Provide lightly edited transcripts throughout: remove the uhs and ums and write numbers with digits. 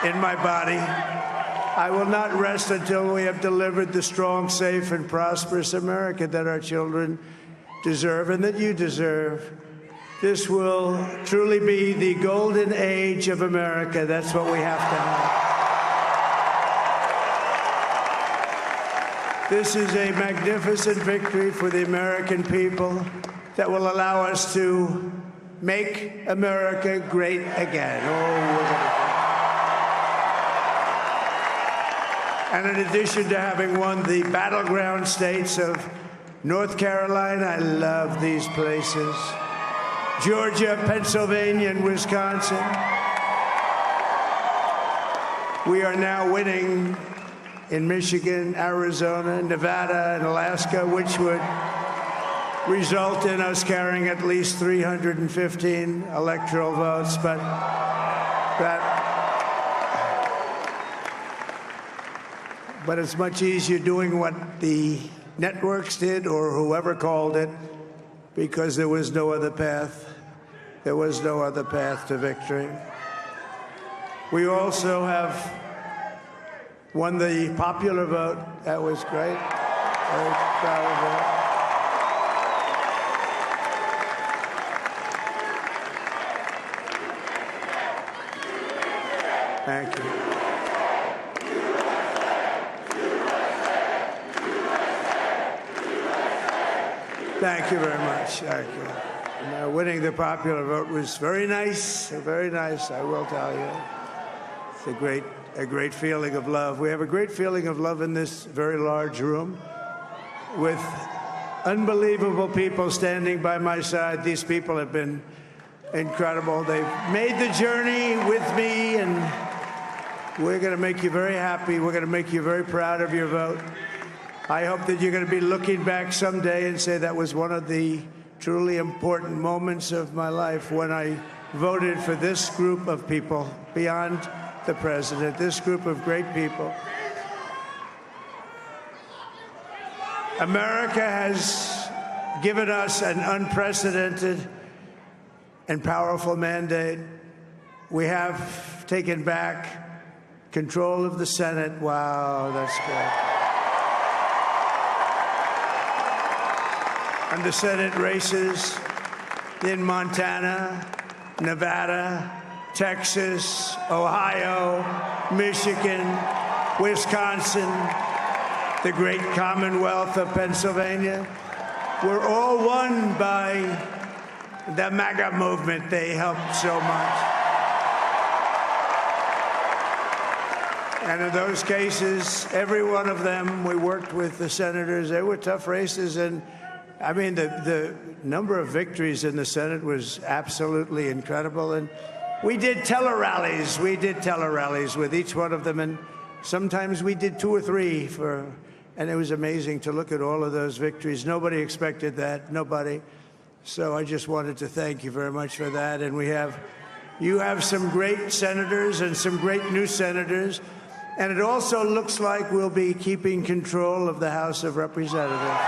in my body. I will not rest until we have delivered the strong, safe, and prosperous America that our children deserve and that you deserve. This will truly be the golden age of America. That's what we have to have. This is a magnificent victory for the American people that will allow us to make America great again. And in addition to having won the battleground states of North Carolina, I love these places, Georgia, Pennsylvania, and Wisconsin, we are now winning in Michigan, Arizona, Nevada, and Alaska, which would result in us carrying at least 315 electoral votes. But it's much easier doing what the networks did or whoever called it, because there was no other path. There was no other path to victory. We also have won the popular vote. That was great. Very proud of that. Thank you. Thank you very much. Thank you. Winning the popular vote was very nice, I will tell you. It's a great feeling of love. We have a great feeling of love in this very large room with unbelievable people standing by my side. These people have been incredible. They've made the journey with me, and we're going to make you very happy. We're going to make you very proud of your vote. I hope that you're going to be looking back someday and say that was one of the truly important moments of my life when I voted for this group of people beyond the president, this group of great people. America has given us an unprecedented and powerful mandate. We have taken back control of the Senate. Wow, that's good. And the Senate races in Montana, Nevada, Texas, Ohio, Michigan, Wisconsin, the great Commonwealth of Pennsylvania, were all won by the MAGA movement. They helped so much. And in those cases, every one of them, we worked with the senators. They were tough races, and I mean, the number of victories in the Senate was absolutely incredible. And we did tele-rallies. We did tele-rallies with each one of them. And sometimes we did 2 or 3 and it was amazing to look at all of those victories. Nobody expected that, nobody. So I just wanted to thank you very much for that. And you have some great senators and some great new senators. And it also looks like we'll be keeping control of the House of Representatives.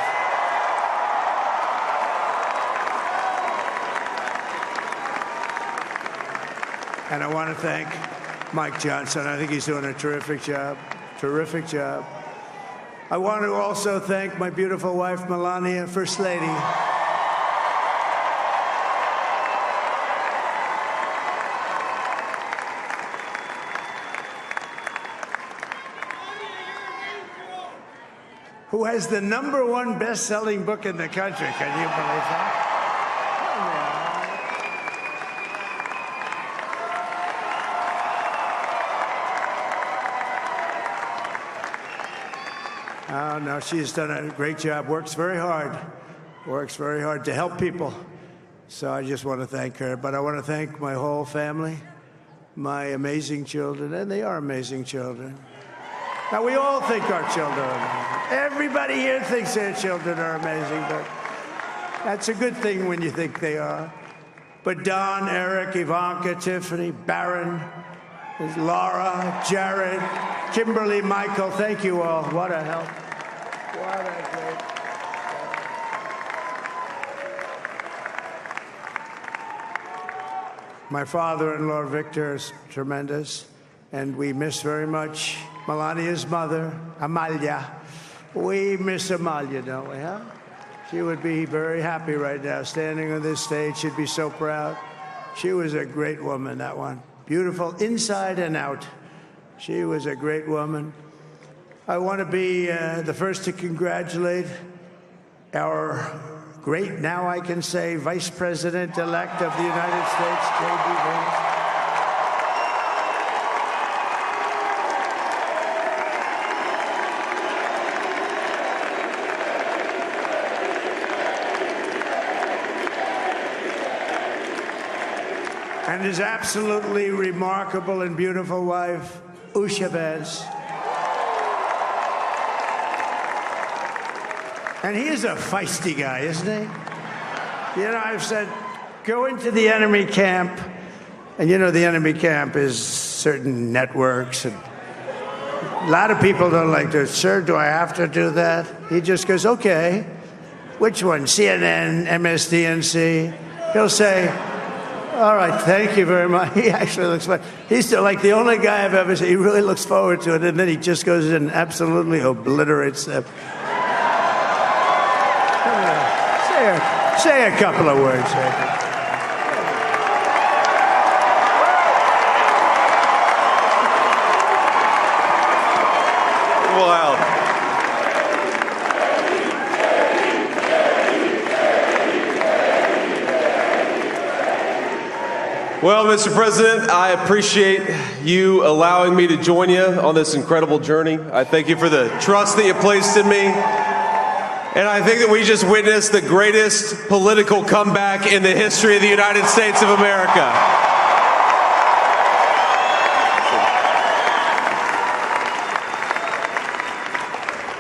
And I want to thank Mike Johnson. I think he's doing a terrific job. Terrific job. I want to also thank my beautiful wife, Melania, First Lady. Who has the #1 best-selling book in the country. Can you believe that? Oh, no, she's done a great job, works very hard to help people. So I just want to thank her. But I want to thank my whole family, my amazing children, and they are amazing children. Now, we all think our children are amazing. Everybody here thinks their children are amazing, but that's a good thing when you think they are. But Don, Eric, Ivanka, Tiffany, Barron, Laura, Jared, Kimberly, Michael, thank you all. What a help. What a great help. My father-in-law, Victor, is tremendous. and we miss very much Melania's mother, Amalia. We miss Amalia, don't we, huh? She would be very happy right now, standing on this stage. She'd be so proud. She was a great woman, that one. Beautiful inside and out. She was a great woman. I want to be the first to congratulate our great, now I can say, Vice President-elect of the United States, J.D. Vance. And his absolutely remarkable and beautiful wife, Usha Vance. And he is a feisty guy, isn't he? You know, I've said, go into the enemy camp, and you know the enemy camp is certain networks, and a lot of people don't like to, sir, do I have to do that? He just goes, okay, which one, CNN, MSDNC? He'll say, all right, thank you very much. He actually looks fun. He's like the only guy I've ever seen. He really looks forward to it, and then he just goes in and absolutely obliterates them. Say a couple of words. Wow. Well, Mr. President, I appreciate you allowing me to join you on this incredible journey. I thank you for the trust that you placed in me. And I think that we just witnessed the greatest political comeback in the history of the United States of America.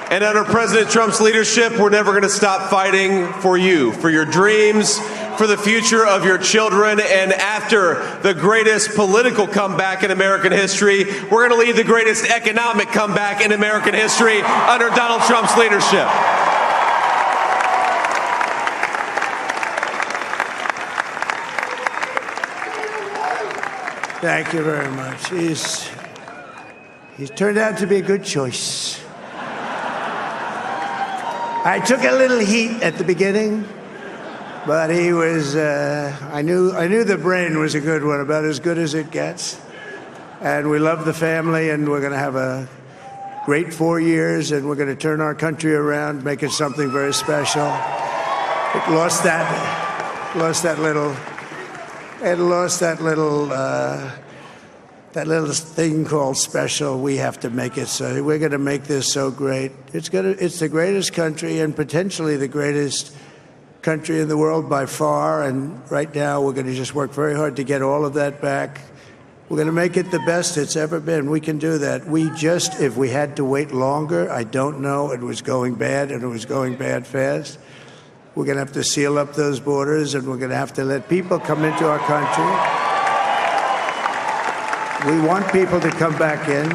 And under President Trump's leadership, we're never going to stop fighting for you, for your dreams, for the future of your children. And after the greatest political comeback in American history, we're going to lead the greatest economic comeback in American history under Donald Trump's leadership. Thank you very much. He's turned out to be a good choice. I took a little heat at the beginning, but he was, I knew the brain was a good one, about as good as it gets. And we love the family, and we're going to have a great 4 years, and we're going to turn our country around, make it something very special. It lost that thing called special. We have to make it so. We're going to make this so great. It's the greatest country, and potentially the greatest country in the world by far. And right now, we're going to just work very hard to get all of that back. We're going to make it the best it's ever been. We can do that. If we had to wait longer, I don't know. It was going bad, and it was going bad fast. We're going to have to seal up those borders, and we're going to have to let people come into our country. We want people to come back in,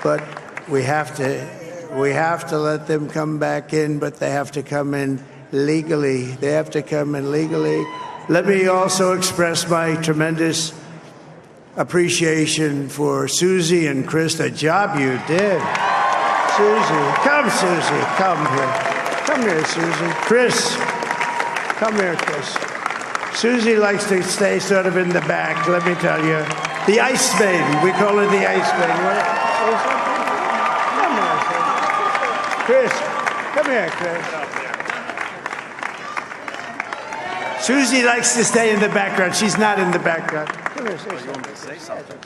but we have to let them come back in, but they have to come in legally. They have to come in legally. Let me also express my tremendous appreciation for Susie and Chris, the job you did. Susie, come here. Come here, Susie. Chris, come here, Chris. Susie likes to stay sort of in the back, let me tell you. The Ice Maiden. We call her the Ice Maiden. Come here, Chris. Come here, Chris. Susie likes to stay in the background. She's not in the background. Come here, say something.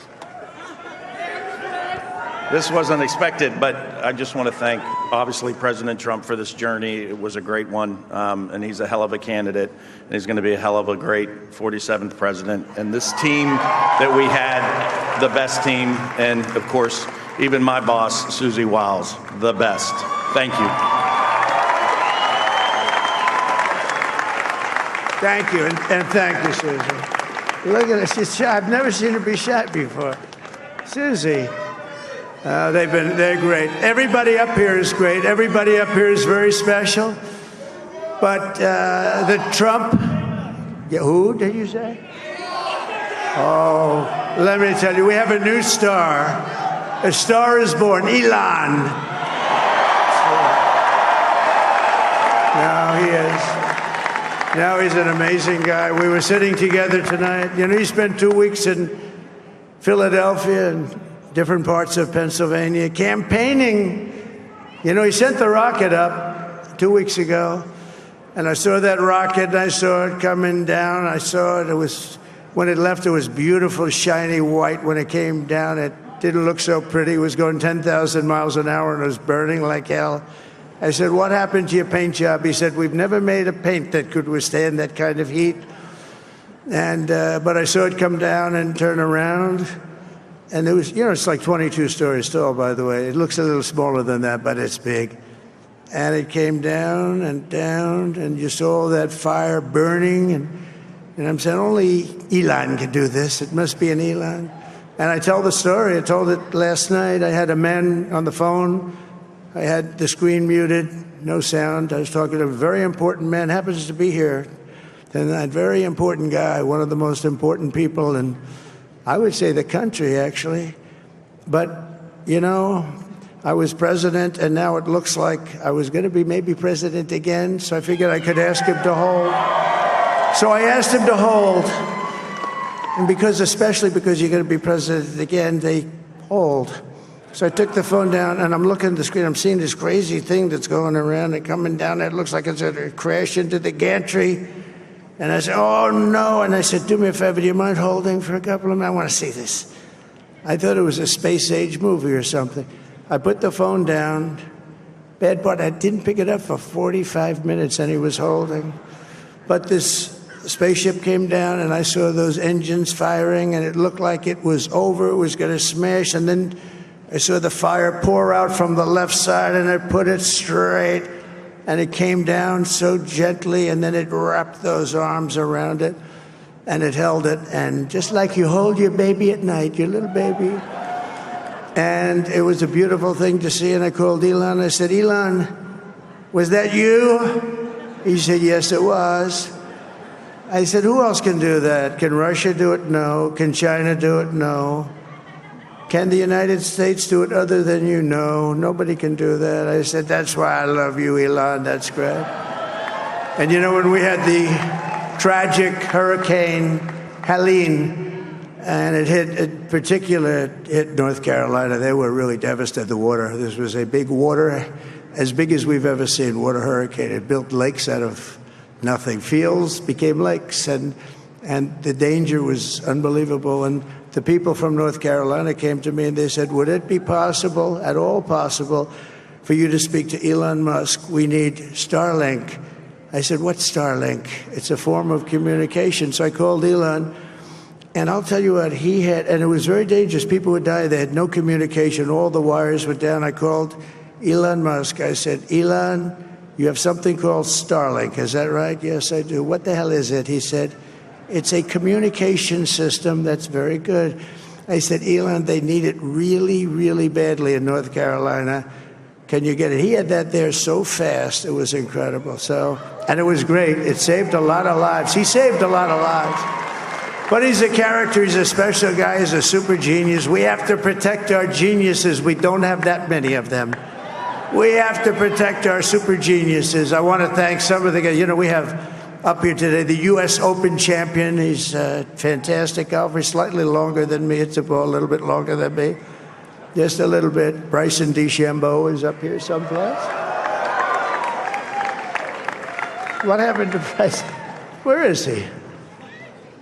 This wasn't expected, but I just want to thank, obviously, President Trump for this journey. It was a great one, and he's a hell of a candidate, and he's going to be a hell of a great 47th president. And this team that we had, the best team, and, of course, even my boss, Susie Wiles, the best. Thank you. Thank you, and thank you, Susie. Look at her. She's shy. I've never seen her be shy before. Susie. They're great. Everybody up here is great. Everybody up here is very special. But the Trump, who did you say? Oh, let me tell you, we have a new star. A star is born, Elon. Now he is. Now he's an amazing guy. We were sitting together tonight. You know, he spent 2 weeks in Philadelphia and different parts of Pennsylvania campaigning. You know, he sent the rocket up 2 weeks ago, and I saw that rocket, and I saw it coming down. I saw it. It was, when it left, it was beautiful, shiny white. When it came down, it didn't look so pretty. It was going 10,000 miles an hour, and it was burning like hell. I said, what happened to your paint job? He said, we've never made a paint that could withstand that kind of heat. And but I saw it come down and turn around. And it was, you know, it's like 22 stories tall, by the way. It looks a little smaller than that, but it's big. And it came down, and you saw that fire burning. And I'm saying, only Elon can do this. It must be an Elon. And I tell the story. I told it last night. I had a man on the phone. I had the screen muted, no sound. I was talking to a very important man, happens to be here. And that very important guy, one of the most important people in, I would say, the country, actually. But, you know, I was president, and now it looks like I was going to be maybe president again, so I figured I could ask him to hold. So I asked him to hold. And because, especially because you're going to be president again, they hold. So I took the phone down, and I'm looking at the screen. I'm seeing this crazy thing that's going around and coming down. It looks like it's going to crash into the gantry. And I said, oh, no. And I said, do me a favor. Do you mind holding for a couple of minutes? I want to see this. I thought it was a space-age movie or something. I put the phone down. Bad part, I didn't pick it up for 45 minutes, and he was holding. But this spaceship came down, and I saw those engines firing, and it looked like it was over. It was going to smash. And then I saw the fire pour out from the left side, and I put it straight, and it came down so gently, and then it wrapped those arms around it, and it held it, and just like you hold your baby at night, your little baby. And it was a beautiful thing to see, and I called Elon. I said, Elon, was that you? He said, yes, it was. I said, who else can do that? Can Russia do it? No. Can China do it? No. Can the United States do it other than you? No, nobody can do that. I said, that's why I love you, Elon. That's great. And you know, when we had the tragic Hurricane Helene, and it hit North Carolina, they were really devastated, the water. This was a big water, as big as we've ever seen, water hurricane. It built lakes out of nothing. Fields became lakes, and the danger was unbelievable. And the people from North Carolina came to me and they said, would it be possible, at all possible, for you to speak to Elon Musk? We need Starlink. I said, what's Starlink? It's a form of communication. So I called Elon, and I'll tell you what, he had, and it was very dangerous. People would die. They had no communication. All the wires were down. I called Elon Musk. I said, Elon, you have something called Starlink. Is that right? Yes, I do. What the hell is it? He said, it's a communication system that's very good. I said, Elon, they need it really, really badly in North Carolina. Can you get it? He had that there so fast. It was incredible. And it was great. It saved a lot of lives. He saved a lot of lives. But he's a character. He's a special guy. He's a super genius. We have to protect our geniuses. We don't have that many of them. We have to protect our super geniuses. I want to thank some of the guys. You know, we have up here today the U.S. Open champion. He's a fantastic golfer, slightly longer than me. It's a ball, a little bit longer than me. Just a little bit. Bryson DeChambeau is up here someplace. What happened to Bryson? Where is he?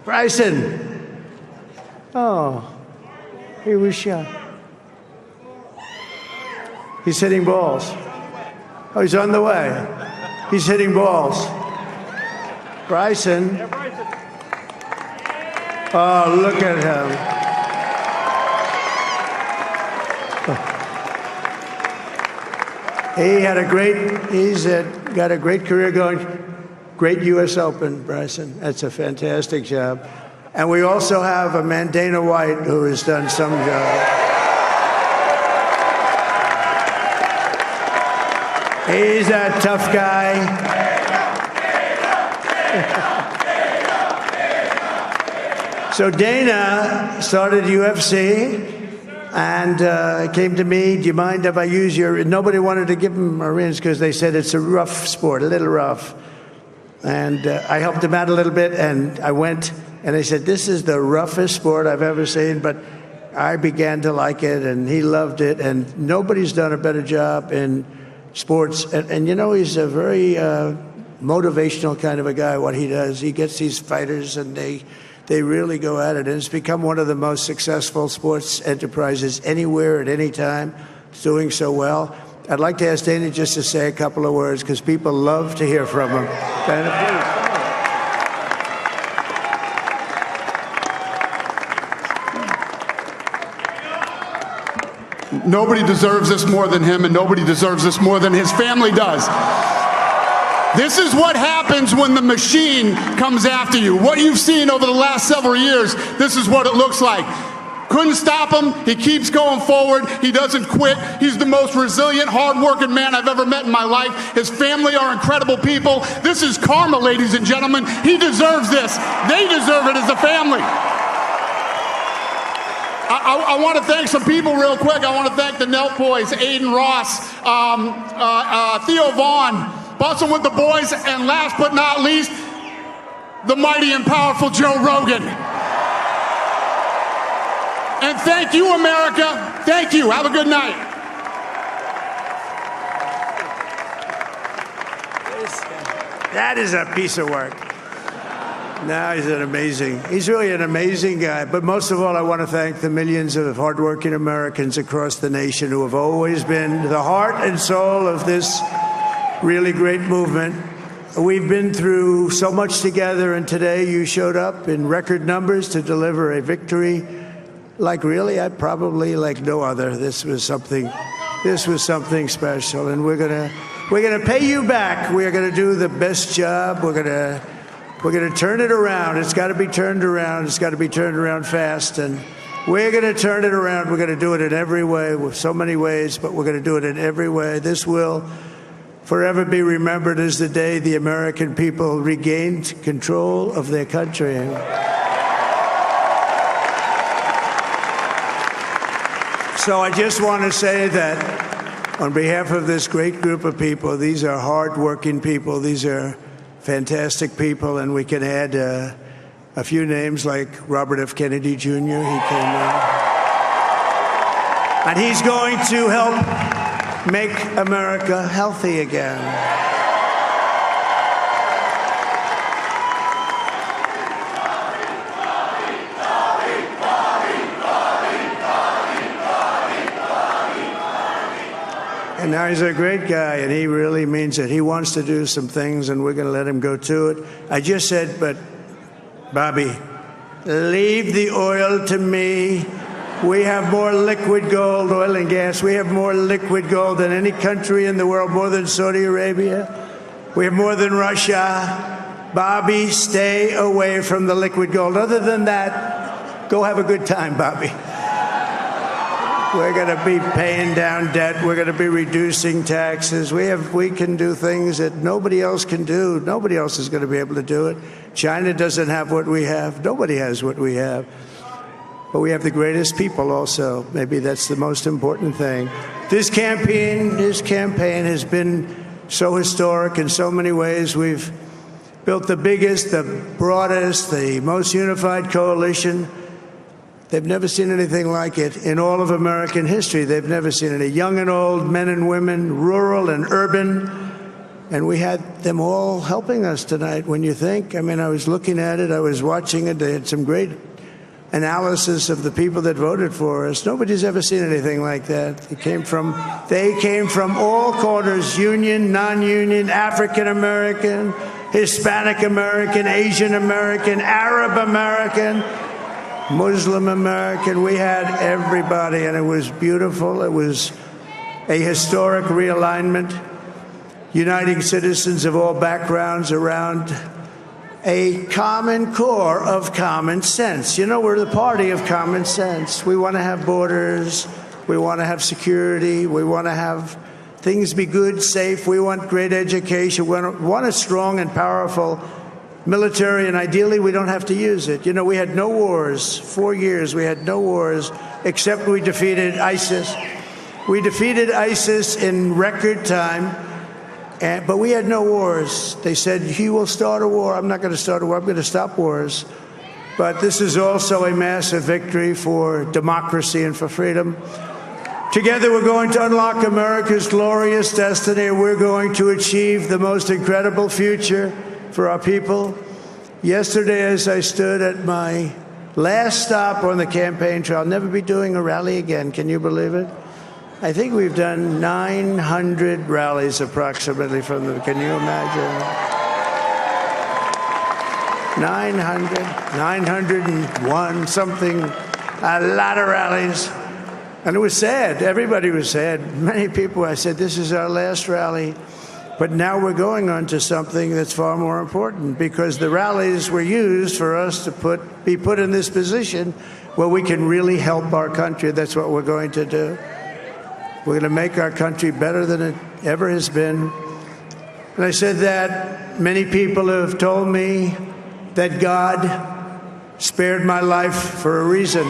Bryson. Oh, he was shot. He's hitting balls. Oh, he's on the way. He's hitting balls. Bryson. Oh, look at him. He's got a great career going. Great U.S. Open, Bryson. That's a fantastic job. And we also have a man, Dana White, who has done some job. He's a tough guy. So Dana started UFC and came to me, do you mind if I use your, nobody wanted to give him a rinse because they said it's a rough sport, a little rough. And I helped him out a little bit, and I went, and they said, this is the roughest sport I've ever seen, but I began to like it, and he loved it, and nobody's done a better job in sports. And you know, he's a very motivational kind of a guy, what he does. He gets these fighters, and they really go at it, and it's become one of the most successful sports enterprises anywhere at any time. It's doing so well. I'd like to ask Dana just to say a couple of words, because people love to hear from him. Dana, please. Nobody deserves this more than him, and nobody deserves this more than his family does. This is what happens when the machine comes after you. What you've seen over the last several years, this is what it looks like. Couldn't stop him. He keeps going forward. He doesn't quit. He's the most resilient, hard-working man I've ever met in my life. His family are incredible people. This is karma, ladies and gentlemen. He deserves this. They deserve it as a family. I want to thank some people real quick. I want to thank the Nelt boys, Aiden Ross, Theo Vaughn, busting with the boys, and last but not least, the mighty and powerful Joe Rogan. And thank you, America. Thank you. Have a good night. That is a piece of work. No, he's really an amazing guy. But most of all, I want to thank the millions of hardworking Americans across the nation who have always been the heart and soul of this really great movement. We've been through so much together, and today you showed up in record numbers to deliver a victory like probably like no other. This was something special, and we're gonna pay you back. We're gonna do the best job. We're gonna turn it around. It's got to be turned around. It's got to be turned around fast, and we're gonna turn it around. We're gonna do it in every way, with so many ways, but we're gonna do it in every way. This will forever be remembered as the day the American people regained control of their country. So I just want to say that on behalf of this great group of people, these are hard-working people. These are fantastic people, and we can add a few names like Robert F. Kennedy Jr. He came in, and he's going to help make America healthy again. And now he's a great guy, and he really means it. He wants to do some things, and we're going to let him go to it. I just said, but Bobby, leave the oil to me. We have more liquid gold, oil and gas. We have more liquid gold than any country in the world, more than Saudi Arabia. We have more than Russia. Bobby, stay away from the liquid gold. Other than that, go have a good time, Bobby. We're going to be paying down debt. We're going to be reducing taxes. We can do things that nobody else can do. Nobody else is going to be able to do it. China doesn't have what we have. Nobody has what we have. But we have the greatest people also. Maybe that's the most important thing. This campaign has been so historic in so many ways. We've built the biggest, the broadest, the most unified coalition. They've never seen anything like it in all of American history. They've never seen it. Young and old, men and women, rural and urban. And we had them all helping us tonight, when you think. I mean, I was looking at it. I was watching it. They had some great analysis of the people that voted for us. Nobody's ever seen anything like that. They came from all corners, union, non-union, African-American, Hispanic-American, Asian-American, Arab-American, Muslim American. We had everybody, and it was beautiful. It was a historic realignment, uniting citizens of all backgrounds around a common core of common sense. You know, we're the party of common sense. We want to have borders. We want to have security. We want to have things be good, safe. We want great education. We want a strong and powerful military, and ideally we don't have to use it. You know, we had no wars, 4 years, we had no wars, except we defeated ISIS. We defeated ISIS in record time, but we had no wars. They said, he will start a war. I'm not going to start a war. I'm going to stop wars. But this is also a massive victory for democracy and for freedom. Together, we're going to unlock America's glorious destiny, and we're going to achieve the most incredible future for our people. Yesterday, as I stood at my last stop on the campaign trail, I'll never be doing a rally again. Can you believe it? I think we've done 900 rallies approximately from them. Can you imagine? 901, something, a lot of rallies. And it was sad. Everybody was sad. Many people, I said, this is our last rally. But now we're going on to something that's far more important, because the rallies were used for us to be put in this position where we can really help our country. That's what we're going to do. We're going to make our country better than it ever has been. And I said that many people have told me that God spared my life for a reason.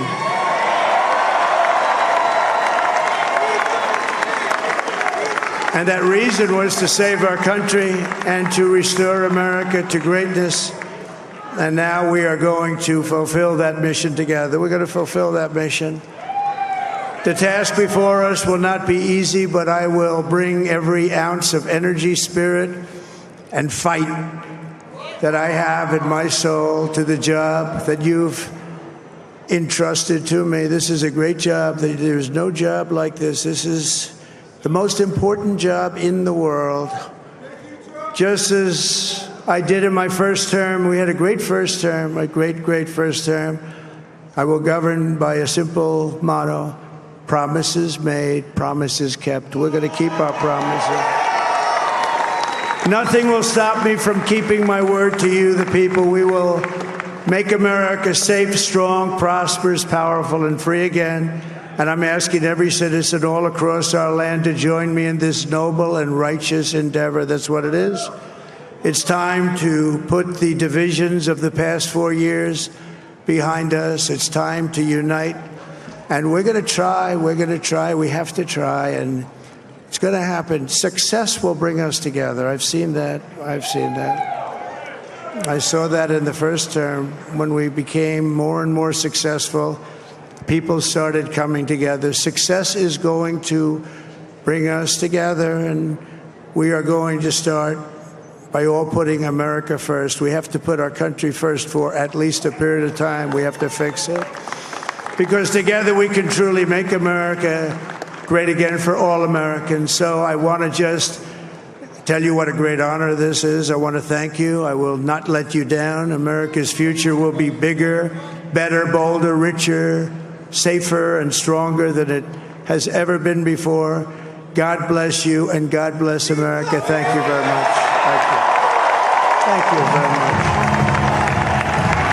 And that reason was to save our country and to restore America to greatness. And now we are going to fulfill that mission together. We're going to fulfill that mission. The task before us will not be easy, but I will bring every ounce of energy, spirit, and fight that I have in my soul to the job that you've entrusted to me. This is a great job. There's no job like this. This is the most important job in the world. Just as I did in my first term, we had a great first term, a great first term. I will govern by a simple motto: promises made, promises kept. We're going to keep our promises. Nothing will stop me from keeping my word to you, the people. We will make America safe, strong, prosperous, powerful, and free again. And I'm asking every citizen all across our land to join me in this noble and righteous endeavor. That's what it is. It's time to put the divisions of the past 4 years behind us. It's time to unite. And we're going to try. We're going to try. We have to try. And it's going to happen. Success will bring us together. I've seen that. I've seen that. I saw that in the first term when we became more and more successful. People started coming together. Success is going to bring us together, and we are going to start by all putting America first. We have to put our country first for at least a period of time. We have to fix it. Because together we can truly make America great again for all Americans. So I want to just tell you what a great honor this is. I want to thank you. I will not let you down. America's future will be bigger, better, bolder, richer, safer, and stronger than it has ever been before. God bless you, and God bless America. Thank you very much. Thank you. Thank you very much.